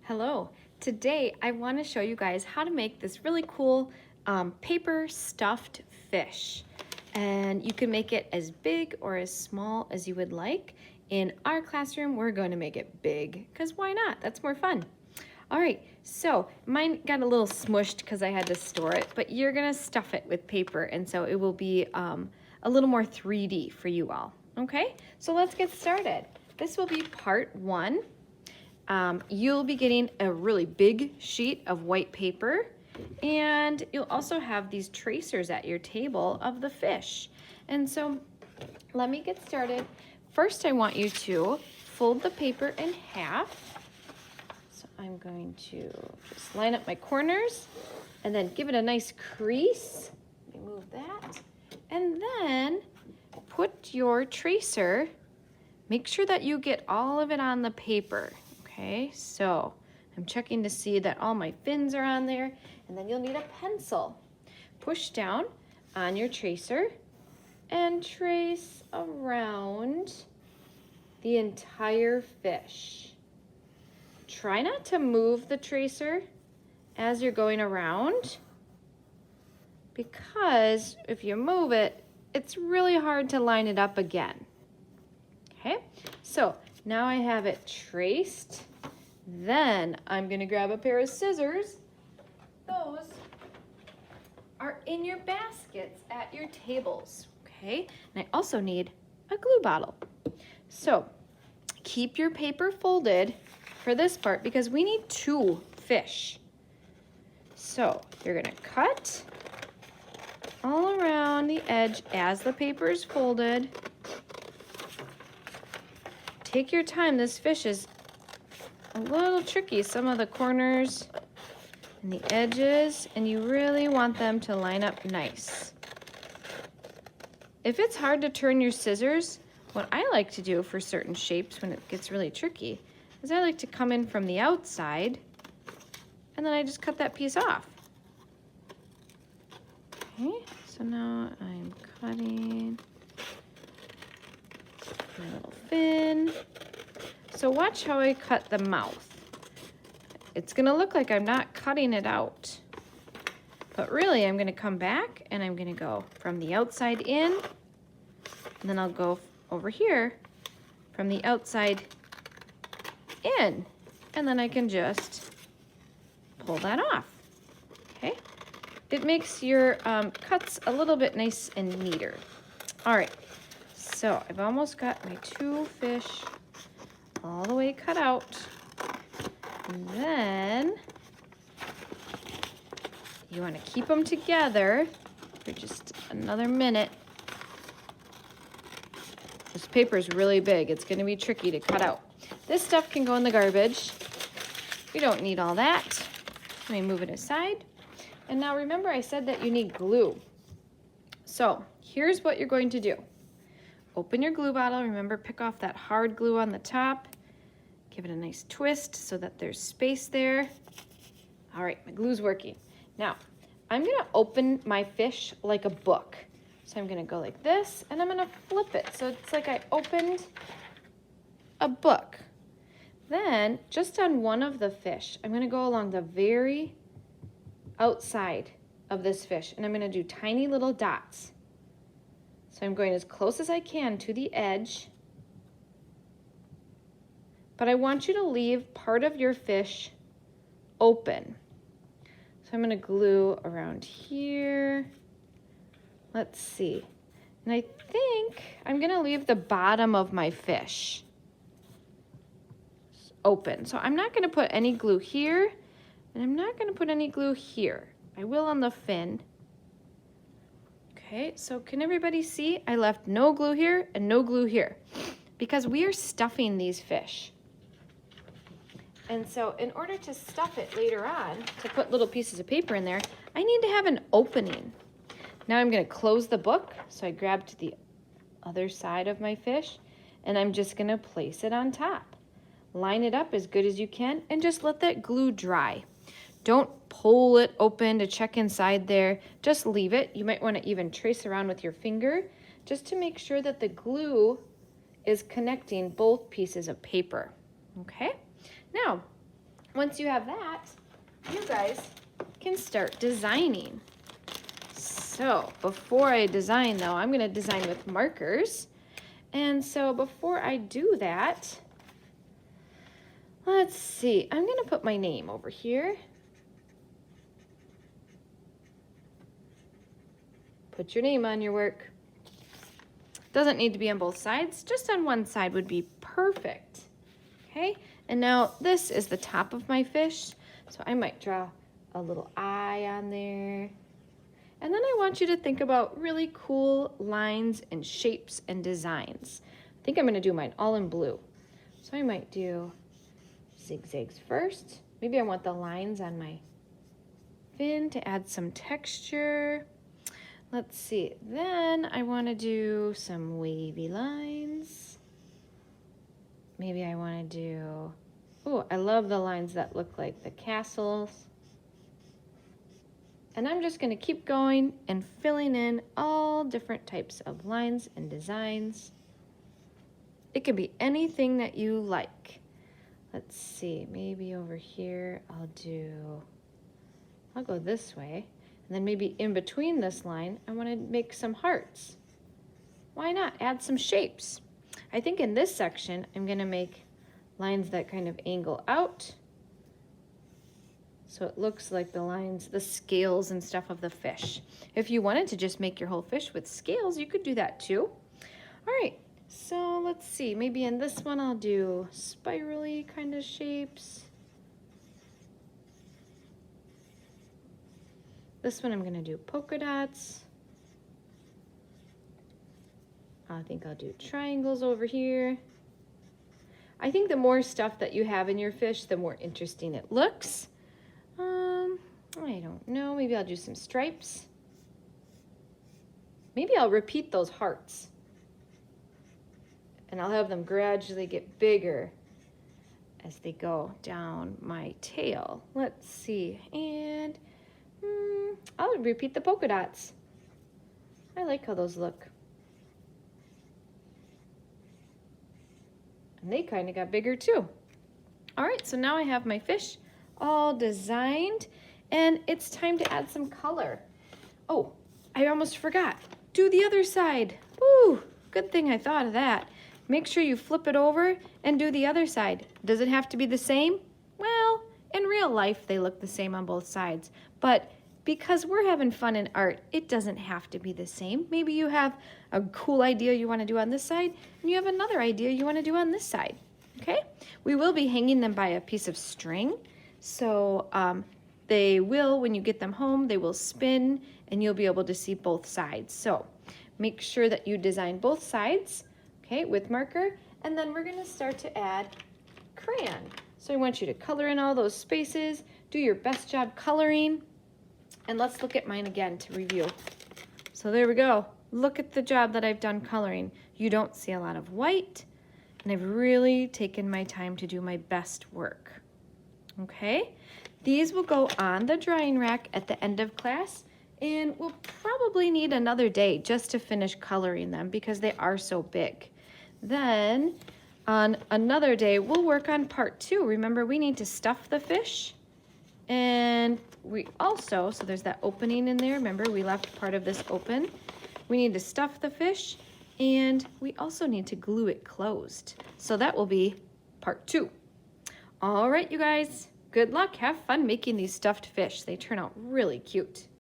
Hello. Today I want to show you guys how to make this really cool paper stuffed fish. And you can make it as big or as small as you would like. In our classroom, we're going to make it big because why not? That's more fun. All right, so mine got a little smushed because I had to store it, but you're going to stuff it with paper, and so it will be a little more 3D for you all. Okay, so let's get started. This will be part one. You'll be getting a really big sheet of white paper, and you'll also have these tracers at your table of the fish. And so let me get started. First, I want you to fold the paper in half. So I'm going to just line up my corners and then give it a nice crease. Let me move that. And then put your tracer, make sure that you get all of it on the paper. Okay, so I'm checking to see that all my fins are on there, and then you'll need a pencil. Push down on your tracer and trace around the entire fish. Try not to move the tracer as you're going around, because if you move it, it's really hard to line it up again. Okay, so now I have it traced. Then I'm gonna grab a pair of scissors. Those are in your baskets at your tables, okay? And I also need a glue bottle. So keep your paper folded for this part because we need 2 fish. So you're gonna cut all around the edge as the paper is folded. Take your time. This fish is a little tricky. Some of the corners and the edges, and you really want them to line up nice. If it's hard to turn your scissors, what I like to do for certain shapes when it gets really tricky is I like to come in from the outside and then I just cut that piece off. Okay, so now I'm cutting my little fin. So watch how I cut the mouth. It's gonna look like I'm not cutting it out, but really I'm gonna come back and I'm gonna go from the outside in, and then I'll go over here from the outside in, and then I can just pull that off, okay? It makes your cuts a little bit nice and neater. All right, so I've almost got my 2 fish all the way cut out. And then you want to keep them together for just another minute. This paper is really big. It's going to be tricky to cut out. This stuff can go in the garbage. We don't need all that. Let me move it aside. And now remember I said that you need glue. So here's what you're going to do. Open your glue bottle. Remember, pick off that hard glue on the top. Give it a nice twist so that there's space there. All right, my glue's working. Now, I'm gonna open my fish like a book. So I'm gonna go like this, and I'm gonna flip it. So it's like I opened a book. Then, just on one of the fish, I'm gonna go along the very outside of this fish, and I'm gonna do tiny little dots. So I'm going as close as I can to the edge, but I want you to leave part of your fish open. So I'm gonna glue around here. Let's see. And I think I'm gonna leave the bottom of my fish open. So I'm not gonna put any glue here, and I'm not gonna put any glue here. I will on the fin. Okay, so can everybody see? I left no glue here and no glue here because we are stuffing these fish. And so in order to stuff it later on, to put little pieces of paper in there, I need to have an opening. Now I'm gonna close the book. So I grab to the other side of my fish, and I'm just gonna place it on top. Line it up as good as you can, and just let that glue dry. Don't pull it open to check inside there. Just leave it. You might wanna even trace around with your finger just to make sure that the glue is connecting both pieces of paper, okay? Now, once you have that, you guys can start designing. So before I design though, I'm gonna design with markers. And so before I do that, let's see, I'm gonna put my name over here. Put your name on your work. Doesn't need to be on both sides, just on one side would be perfect. Okay, and now this is the top of my fish, so I might draw a little eye on there. And then I want you to think about really cool lines and shapes and designs. I think I'm gonna do mine all in blue. So I might do zigzags first. Maybe I want the lines on my fin to add some texture. Let's see, then I want to do some wavy lines. Maybe I want to do, oh, I love the lines that look like the castles. And I'm just going to keep going and filling in all different types of lines and designs. It can be anything that you like. Let's see, maybe over here I'll go this way. And then maybe in between this line, I want to make some hearts. Why not add some shapes? I think in this section, I'm going to make lines that kind of angle out. So it looks like the lines, the scales and stuff of the fish. If you wanted to just make your whole fish with scales, you could do that too. All right, so let's see. Maybe in this one, I'll do spirally kind of shapes. This one I'm gonna do polka dots. I think I'll do triangles over here. I think the more stuff that you have in your fish, the more interesting it looks. I don't know, maybe I'll do some stripes. Maybe I'll repeat those hearts. And I'll have them gradually get bigger as they go down my tail. Let's see, and I'll repeat the polka dots. I like how those look. And they kind of got bigger too. All right, so now I have my fish all designed and it's time to add some color. Oh, I almost forgot. Do the other side. Ooh, good thing I thought of that. Make sure you flip it over and do the other side. Does it have to be the same? Well, in real life, they look the same on both sides, but because we're having fun in art, it doesn't have to be the same. Maybe you have a cool idea you want to do on this side, and you have another idea you want to do on this side, okay? We will be hanging them by a piece of string, so they will, when you get them home, they will spin, and you'll be able to see both sides. So make sure that you design both sides, okay, with marker, and then we're going to start to add crayon. So I want you to color in all those spaces, do your best job coloring. And let's look at mine again to review. So there we go. Look at the job that I've done coloring. You don't see a lot of white, and I've really taken my time to do my best work. Okay, these will go on the drying rack at the end of class, and we'll probably need another day just to finish coloring them because they are so big. Then on another day, we'll work on part 2. Remember, we need to stuff the fish. And we also, so there's that opening in there. Remember, we left part of this open. We need to stuff the fish, and we also need to glue it closed. So that will be part 2. All right, you guys, good luck. Have fun making these stuffed fish. They turn out really cute.